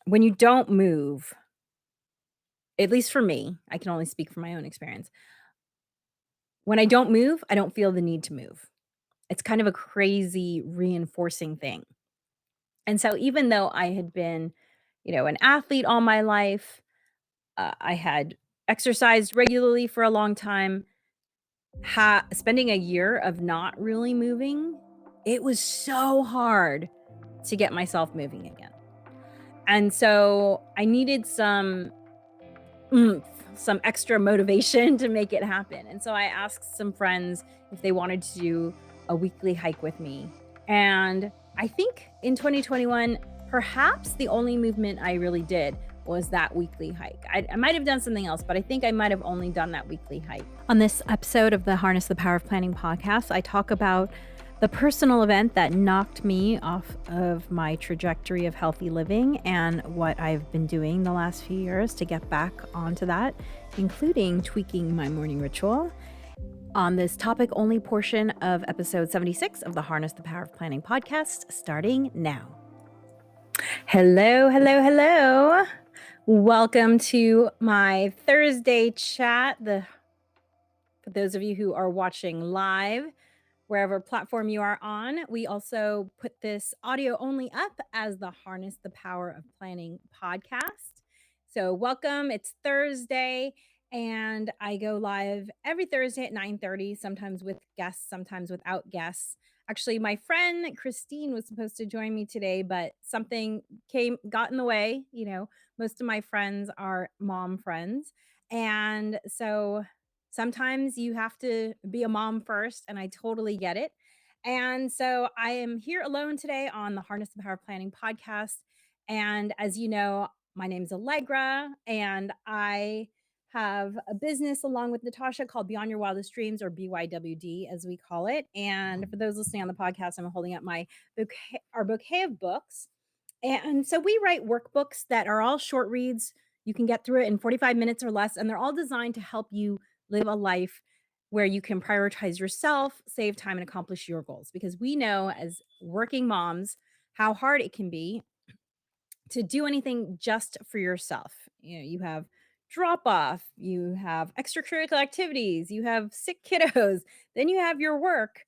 when you don't move, at least for me, I can only speak from my own experience. When I don't move, I don't feel the need to move. It's kind of a crazy reinforcing thing. And so even though I had been, an athlete all my life, I had exercised regularly for a long time, spending a year of not really moving, it was so hard to get myself moving again. And so I needed some oomph, some extra motivation to make it happen. And so I asked some friends if they wanted to do a weekly hike with me. And I think in 2021, perhaps the only movement I really did was that weekly hike. I might have done something else, but I think I might have only done that weekly hike. On this episode of the Harness the Power of Planning podcast, I talk about the personal event that knocked me off of my trajectory of healthy living and what I've been doing the last few years to get back onto that, including tweaking my morning ritual. On this topic only portion of episode 76 of the Harness the Power of Planning podcast, starting now. Hello, hello, hello. Welcome to my Thursday chat. For those of you who are watching live, wherever platform you are on, we also put this audio only up as the Harness the Power of Planning podcast. So welcome. It's Thursday, and I go live every Thursday at 9:30, sometimes with guests, sometimes without guests. Actually, my friend Christine was supposed to join me today, but something got in the way. Most of my friends are mom friends. And so sometimes you have to be a mom first, and I totally get it. And so I am here alone today on the Harness the Power of Planning podcast. And as you know, my name's Allegra, and I have a business along with Natasha called Beyond Your Wildest Dreams, or BYWD as we call it. And for those listening on the podcast, I'm holding up our bouquet of books. And so we write workbooks that are all short reads. You can get through it in 45 minutes or less, and they're all designed to help you live a life where you can prioritize yourself, save time, and accomplish your goals. Because we know as working moms how hard it can be to do anything just for yourself. You have drop off, you have extracurricular activities, you have sick kiddos, then you have your work.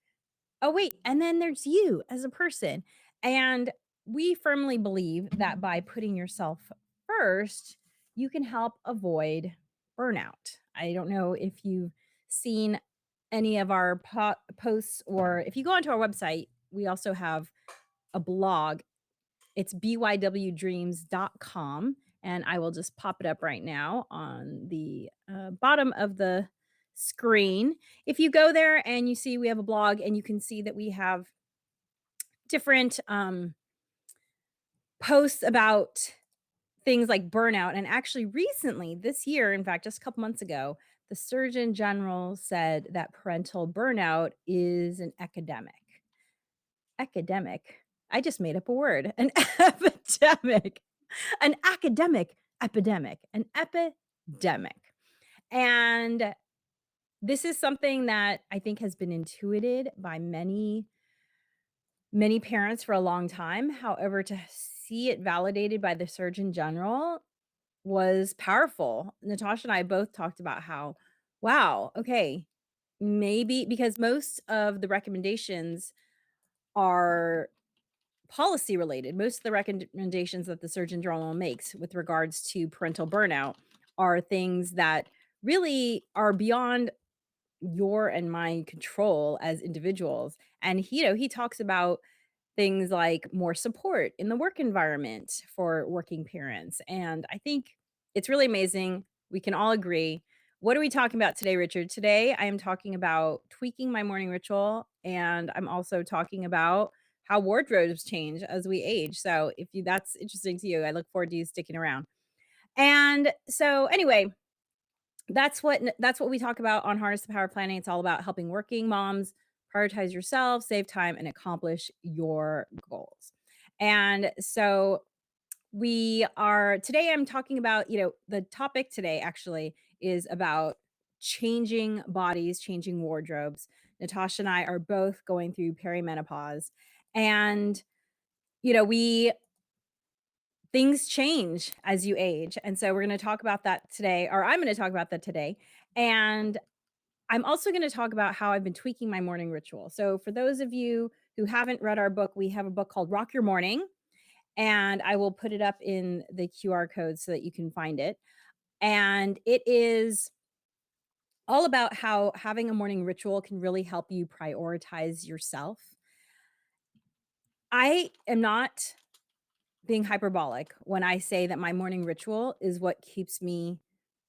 Oh, wait. And then there's you as a person. And we firmly believe that by putting yourself first, you can help avoid burnout. I don't know if you've seen any of our posts, or if you go onto our website, we also have a blog. It's bywdreams.com. And I will just pop it up right now on the bottom of the screen. If you go there and you see we have a blog, and you can see that we have different posts about things like burnout. And actually recently this year, in fact, just a couple months ago, the Surgeon General said that parental burnout is an epidemic. I just made up a word. An epidemic. An academic epidemic. An epidemic. And this is something that I think has been intuited by many parents for a long time. However, to see it validated by the Surgeon General was powerful. Natasha and I both talked about how, wow, okay, maybe because most of the recommendations are policy related. Most of the recommendations that the Surgeon General makes with regards to parental burnout are things that really are beyond your and my control as individuals. And he talks about things like more support in the work environment for working parents. And I think it's really amazing. We can all agree. What are we talking about today, Richard? Today I am talking about tweaking my morning ritual, and I'm also talking about how wardrobes change as we age. So if that's interesting to you, I look forward to you sticking around. And so anyway, that's what we talk about on Harness the Power of Planning. It's all about helping working moms prioritize yourself, save time, and accomplish your goals. And so today I'm talking about, the topic today actually is about changing bodies, changing wardrobes. Natasha and I are both going through perimenopause. And, we things change as you age. And so we're going to talk about that today, or I'm going to talk about that today. And I'm also going to talk about how I've been tweaking my morning ritual. So for those of you who haven't read our book, we have a book called Rock Your Morning, and I will put it up in the QR code so that you can find it. And it is all about how having a morning ritual can really help you prioritize yourself. I am not being hyperbolic when I say that my morning ritual is what keeps me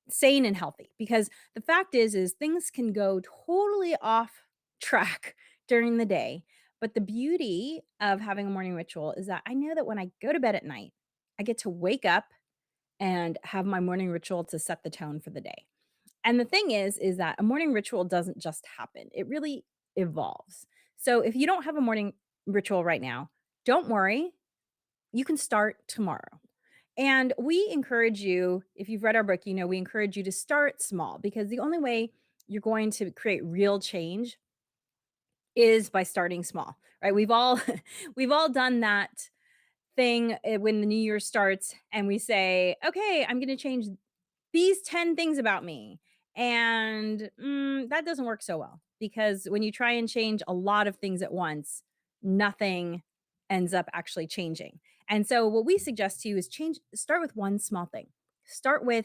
sane and healthy, because the fact is things can go totally off track during the day, but the beauty of having a morning ritual is that I know that when I go to bed at night, I get to wake up and have my morning ritual to set the tone for the day. And the thing is that a morning ritual doesn't just happen. It really evolves. So if you don't have a morning ritual right now, don't worry, you can start tomorrow. And we encourage you, if you've read our book, you know, we encourage you to start small, because the only way you're going to create real change is by starting small, right? We've all we've all done that thing when the new year starts and we say, "Okay, I'm going to change these 10 things about me." And that doesn't work so well, because when you try and change a lot of things at once, nothing ends up actually changing. And so what we suggest to you is start with one small thing. Start with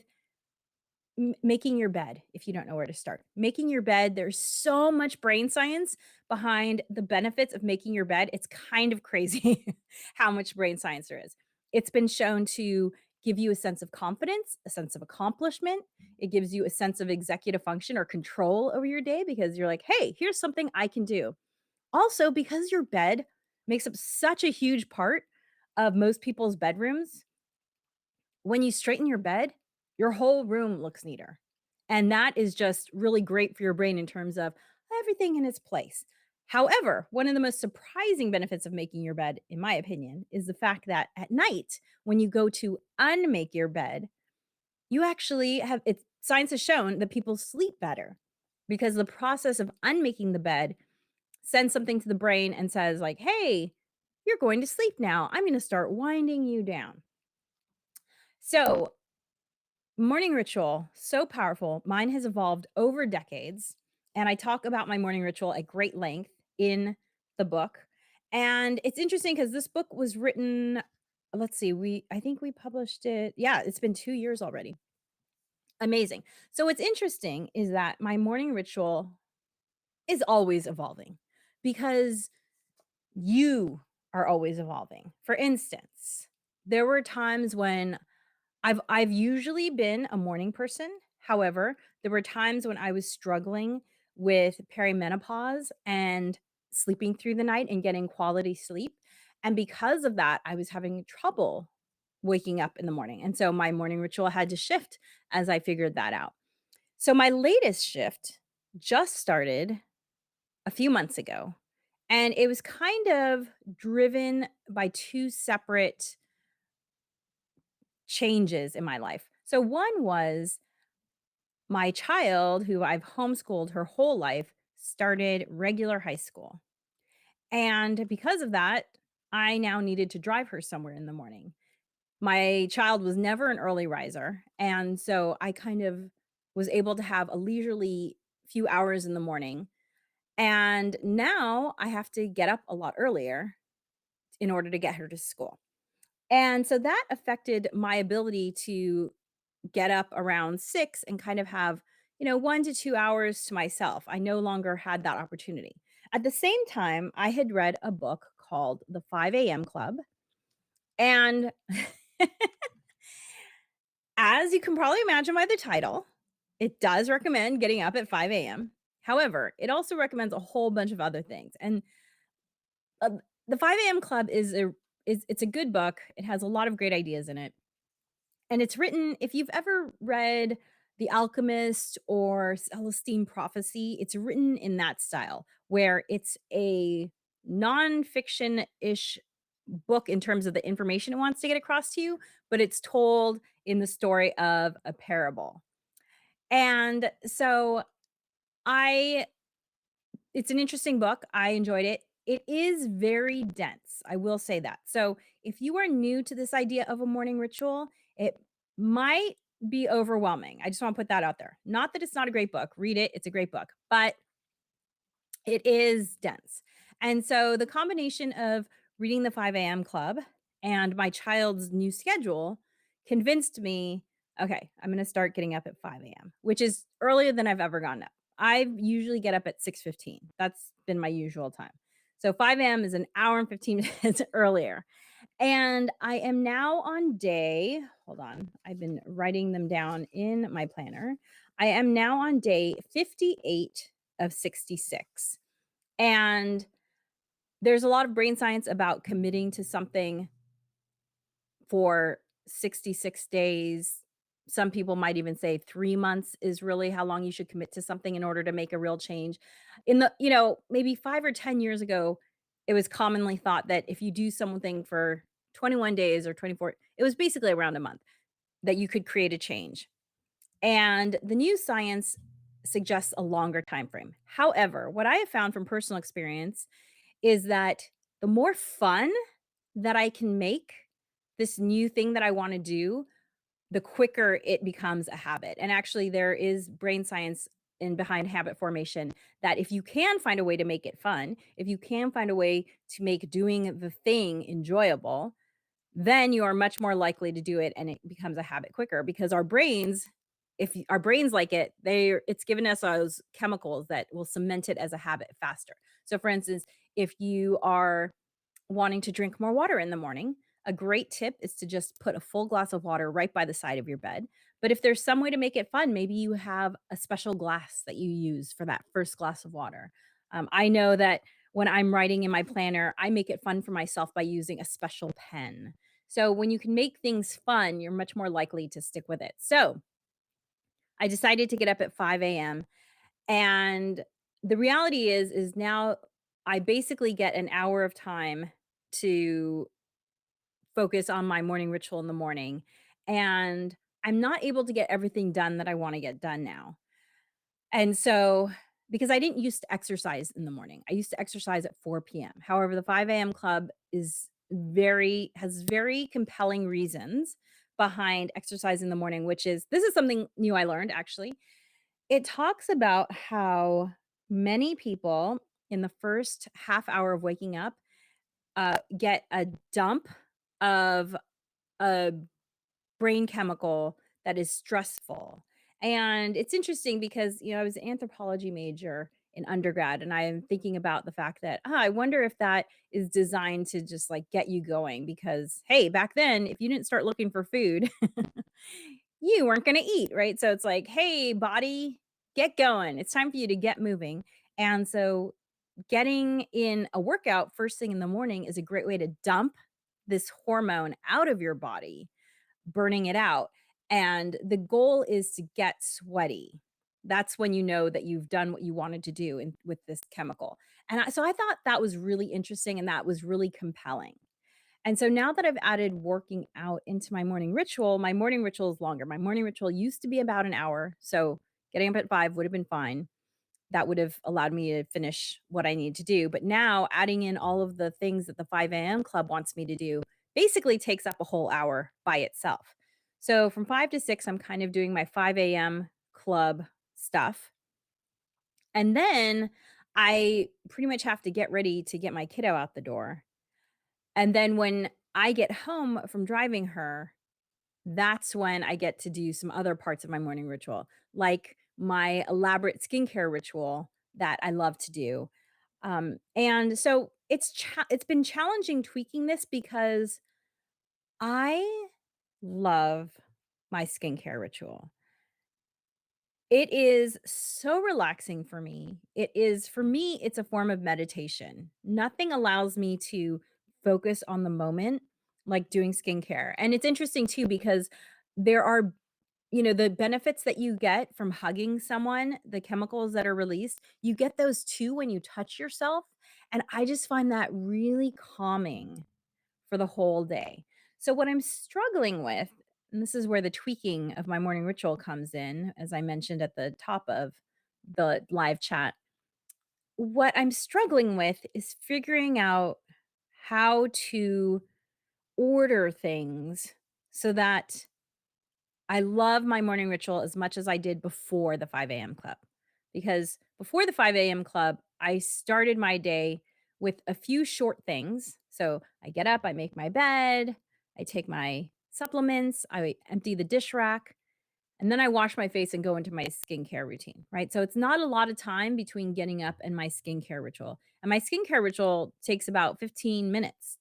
making your bed. If you don't know where to start, making your bed, there's so much brain science behind the benefits of making your bed. It's kind of crazy how much brain science there is. It's been shown to give you a sense of confidence, a sense of accomplishment. It gives you a sense of executive function or control over your day, because you're like, hey, here's something I can do. Also, because your bed makes up such a huge part of most people's bedrooms, when you straighten your bed, your whole room looks neater. And that is just really great for your brain in terms of everything in its place. However, one of the most surprising benefits of making your bed, in my opinion, is the fact that at night, when you go to unmake your bed, you actually have it. Science has shown that people sleep better, because the process of unmaking the bed sends something to the brain and says, like, hey, you're going to sleep now. I'm going to start winding you down. So, morning ritual, so powerful. Mine has evolved over decades, and I talk about my morning ritual at great length in the book. And it's interesting because this book was written, let's see, I think we published it. Yeah, it's been 2 years already. Amazing. So what's interesting is that my morning ritual is always evolving, because you are always evolving. For instance, there were times when I've usually been a morning person. However, there were times when I was struggling with perimenopause and sleeping through the night and getting quality sleep. And because of that, I was having trouble waking up in the morning. And so my morning ritual had to shift as I figured that out. So my latest shift just started a few months ago, and it was kind of driven by two separate changes in my life. So one was my child, who I've homeschooled her whole life, started regular high school. And because of that, I now needed to drive her somewhere in the morning. My child was never an early riser. And so I kind of was able to have a leisurely few hours in the morning. And now I have to get up a lot earlier in order to get her to school. And so that affected my ability to get up around 6 and kind of have, 1 to 2 hours to myself. I no longer had that opportunity. At the same time, I had read a book called The 5 AM Club, and as you can probably imagine by the title, it does recommend getting up at 5 AM. However, it also recommends a whole bunch of other things, and, uh, The 5 AM Club it's a good book. It has a lot of great ideas in it. And it's written, if you've ever read The Alchemist or Celestine Prophecy, it's written in that style, where it's a nonfiction-ish book in terms of the information it wants to get across to you, but it's told in the story of a parable. And so I it's an interesting book. I enjoyed it. It is very dense, I will say that. So, if you are new to this idea of a morning ritual, it might be overwhelming. I just wanna put that out there. Not that it's not a great book, read it, it's a great book, but it is dense. And so the combination of reading the 5 AM club and my child's new schedule convinced me, okay, I'm gonna start getting up at 5 AM, which is earlier than I've ever gotten up. I usually get up at 6:15. That's been my usual time. So 5 AM is an hour and 15 minutes earlier. And I am now on day, hold on, I've been writing them down in my planner. I am now on day 58 of 66. And there's a lot of brain science about committing to something for 66 days. Some people might even say 3 months is really how long you should commit to something in order to make a real change. In the maybe 5 or 10 years ago, it was commonly thought that if you do something for 21 days or 24, it was basically around a month, that you could create a change. And the new science suggests a longer time frame. However, what I have found from personal experience is that the more fun that I can make this new thing that I wanna do, the quicker it becomes a habit. And actually, there is brain science in behind habit formation that if you can find a way to make it fun, if you can find a way to make doing the thing enjoyable, then you are much more likely to do it and it becomes a habit quicker because our brains, our brains like it, it's given us those chemicals that will cement it as a habit faster. So for instance, if you are wanting to drink more water in the morning, a great tip is to just put a full glass of water right by the side of your bed. But if there's some way to make it fun, maybe you have a special glass that you use for that first glass of water. I know that when I'm writing in my planner, I make it fun for myself by using a special pen. So when you can make things fun, you're much more likely to stick with it. So I decided to get up at 5 a.m. And the reality is now I basically get an hour of time to focus on my morning ritual in the morning. And I'm not able to get everything done that I want to get done now. And so, because I didn't used to exercise in the morning, I used to exercise at 4 p.m. However, the 5 a.m. club has very compelling reasons behind exercise in the morning, which is this is something new I learned actually. It talks about how many people in the first half hour of waking up get a dump of a brain chemical that is stressful. And it's interesting because, I was an anthropology major in undergrad, and I'm thinking about the fact that, I wonder if that is designed to just like get you going because, hey, back then, if you didn't start looking for food, you weren't going to eat, right? So it's like, hey, body, get going. It's time for you to get moving. And so getting in a workout first thing in the morning is a great way to dump this hormone out of your body, burning it out. And the goal is to get sweaty. That's when you know that you've done what you wanted to do with this chemical. So I thought that was really interesting and that was really compelling. And so now that I've added working out into my morning ritual is longer. My morning ritual used to be about an hour. So getting up at 5 would have been fine. That would have allowed me to finish what I need to do. But now adding in all of the things that the 5 a.m. club wants me to do basically takes up a whole hour by itself. So from 5 to 6, I'm kind of doing my 5 a.m. club stuff. And then I pretty much have to get ready to get my kiddo out the door. And then when I get home from driving her, that's when I get to do some other parts of my morning ritual, like my elaborate skincare ritual that I love to do. And so it's been challenging tweaking this because I love my skincare ritual. It is so relaxing for me. For me, it's a form of meditation. Nothing allows me to focus on the moment like doing skincare. And it's interesting too because there are, the benefits that you get from hugging someone, the chemicals that are released, you get those too when you touch yourself. And I just find that really calming for the whole day. So, what I'm struggling with, and this is where the tweaking of my morning ritual comes in, as I mentioned at the top of the live chat, what I'm struggling with is figuring out how to order things so that I love my morning ritual as much as I did before the 5 AM club, because before the 5 AM club, I started my day with a few short things. So I get up, I make my bed, I take my supplements, I empty the dish rack, and then I wash my face and go into my skincare routine, right? So it's not a lot of time between getting up and my skincare ritual. And my skincare ritual takes about 15 minutes.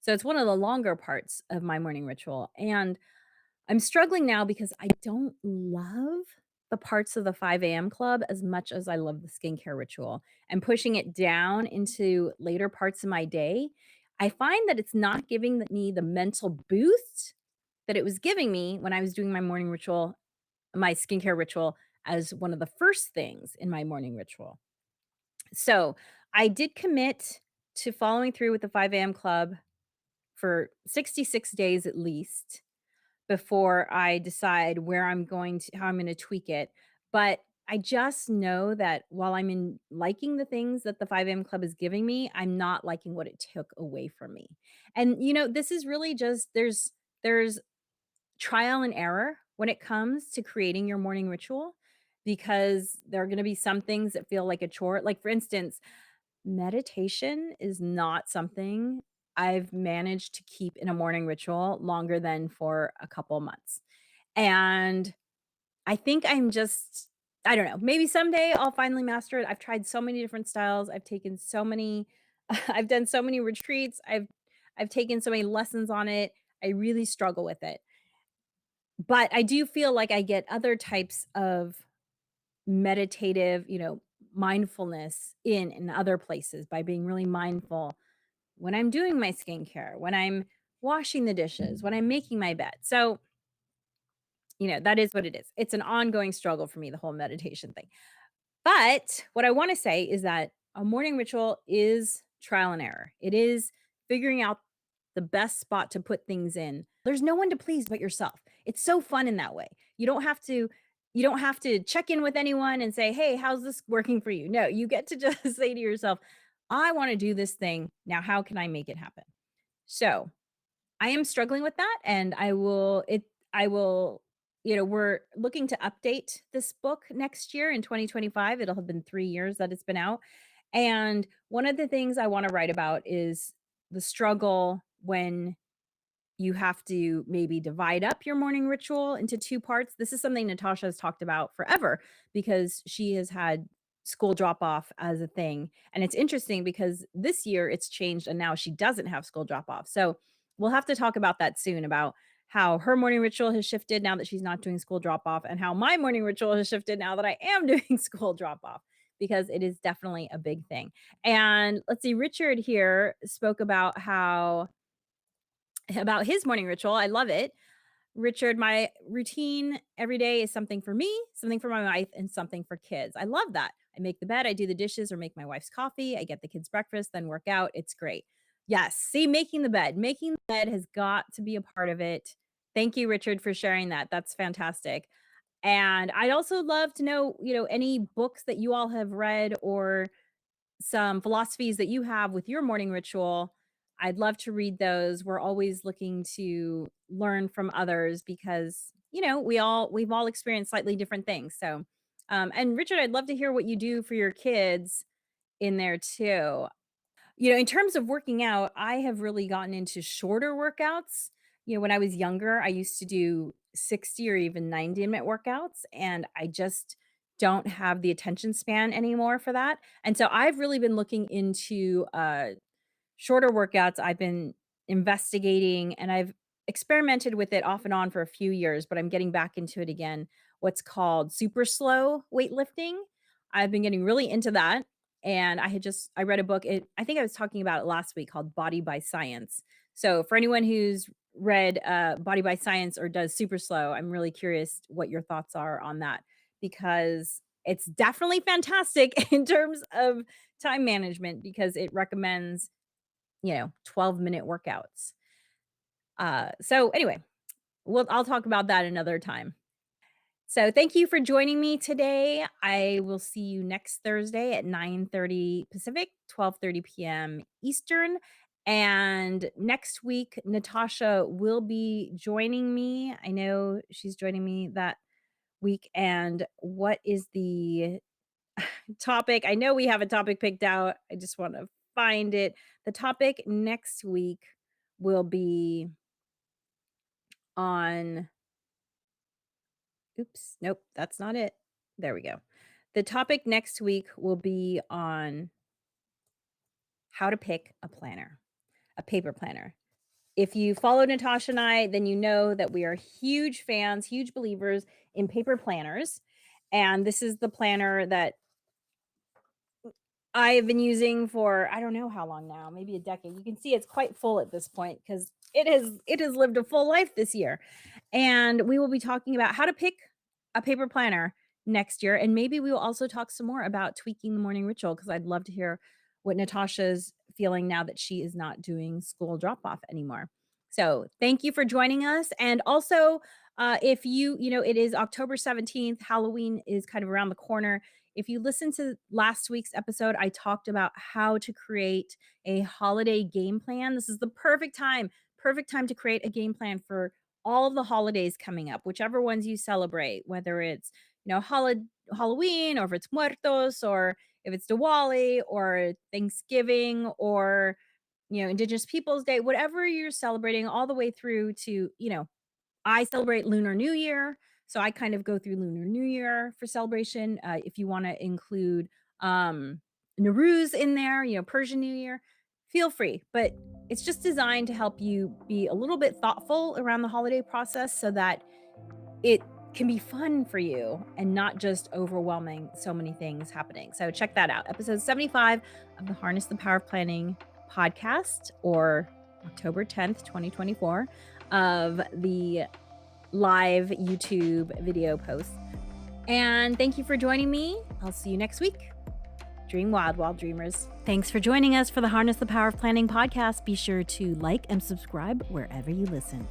So it's one of the longer parts of my morning ritual. And I'm struggling now because I don't love the parts of the 5 AM club as much as I love the skincare ritual, and pushing it down into later parts of my day, I find that it's not giving me the mental boost that it was giving me when I was doing my morning ritual, my skincare ritual, as one of the first things in my morning ritual. So, I did commit to following through with the 5 AM club for 66 days at least before I decide where I'm going to how I'm gonna tweak it. But I just know that while I'm in liking the things that the 5 AM club is giving me, I'm not liking what it took away from me. And, this is really just there's trial and error when it comes to creating your morning ritual, because there are gonna be some things that feel like a chore. Like, for instance, meditation is not something I've managed to keep in a morning ritual longer than for a couple months. And I think I don't know, maybe someday I'll finally master it. I've tried so many different styles. I've taken so many I've done so many retreats. I've taken so many lessons on it. I really struggle with it. But I do feel like I get other types of meditative, mindfulness in other places by being really mindful when I'm doing my skincare, when I'm washing the dishes, when I'm making my bed. So, that is what it is. It's an ongoing struggle for me, the whole meditation thing. But what I want to say is that a morning ritual is trial and error. It is figuring out the best spot to put things in. There's no one to please but yourself. It's so fun in that way. You don't have to check in with anyone and say, "Hey, how's this working for you?" No, you get to just say to yourself, "I want to do this thing. Now how can I make it happen?" So, I am struggling with that, and I will we're looking to update this book next year in 2025. It'll have been 3 years that it's been out, and one of the things I wanna write about is the struggle when you have to maybe divide up your morning ritual into 2 parts. This is something Natasha has talked about forever because she has had school drop off as a thing, and it's interesting because this year it's changed and now she doesn't have school drop off. So, we'll have to talk about that soon, about how her morning ritual has shifted now that she's not doing school drop off, and how my morning ritual has shifted now that I am doing school drop off, because it is definitely a big thing. And let's see, Richard here spoke about his morning ritual. I love it. Richard, my routine every day is something for me, something for my wife, and something for kids. I love that. I make the bed, I do the dishes or make my wife's coffee, I get the kids breakfast, then work out. It's great. Yes. See, making the bed has got to be a part of it. Thank you, Richard, for sharing that. That's fantastic. And I'd also love to know, any books that you all have read, or some philosophies that you have with your morning ritual. I'd love to read those. We're always looking to learn from others because, we've all experienced slightly different things. So, and Richard, I'd love to hear what you do for your kids in there too. In terms of working out, I have really gotten into shorter workouts. When I was younger, I used to do 60 or even 90-minute workouts, and I just don't have the attention span anymore for that. And so I've really been looking into shorter workouts. I've been investigating and I've experimented with it off and on for a few years, but I'm getting back into it again. What's called super slow weightlifting. I've been getting really into that. And I read a book. I think I was talking about it last week, called Body by Science. So for anyone who's read Body by Science or does super slow, I'm really curious what your thoughts are on that, because it's definitely fantastic in terms of time management, because it recommends 12-minute workouts. So anyway, I'll talk about that another time. So thank you for joining me today. I will see you next Thursday at 9:30 Pacific, 12:30 p.m. Eastern. And next week, Natasha will be joining me. I know she's joining me that week. And what is the topic? I know we have a topic picked out. I just want to find it. The topic next week will be on oops, nope, that's not it. There we go. The topic next week will be on how to pick a planner, a paper planner. If you follow Natasha and I, then you know that we are huge fans, huge believers in paper planners. And this is the planner that I have been using for I don't know how long now, maybe a decade. You can see it's quite full at this point because it has lived a full life this year. And we will be talking about how to pick a paper planner next year. And maybe we will also talk some more about tweaking the morning ritual because I'd love to hear what Natasha's feeling now that she is not doing school drop off anymore. So thank you for joining us. And also, if it is October 17th, Halloween is kind of around the corner. If you listen to last week's episode, I talked about how to create a holiday game plan. This is the perfect time to create a game plan for all of the holidays coming up, whichever ones you celebrate, whether it's, Halloween or if it's Muertos or if it's Diwali or Thanksgiving or, Indigenous Peoples Day, whatever you're celebrating all the way through to, I celebrate Lunar New Year, so I kind of go through Lunar New Year for celebration. If you wanna include, Nowruz in there, Persian New Year, feel free, but it's just designed to help you be a little bit thoughtful around the holiday process so that it can be fun for you and not just overwhelming, so many things happening. So check that out. Episode 75 of the Harness the Power of Planning podcast, or October 10th, 2024, of the live YouTube video post. And thank you for joining me. I'll see you next week. Dream wild, wild dreamers. Thanks for joining us for the Harness the Power of Planning podcast. Be sure to like and subscribe wherever you listen.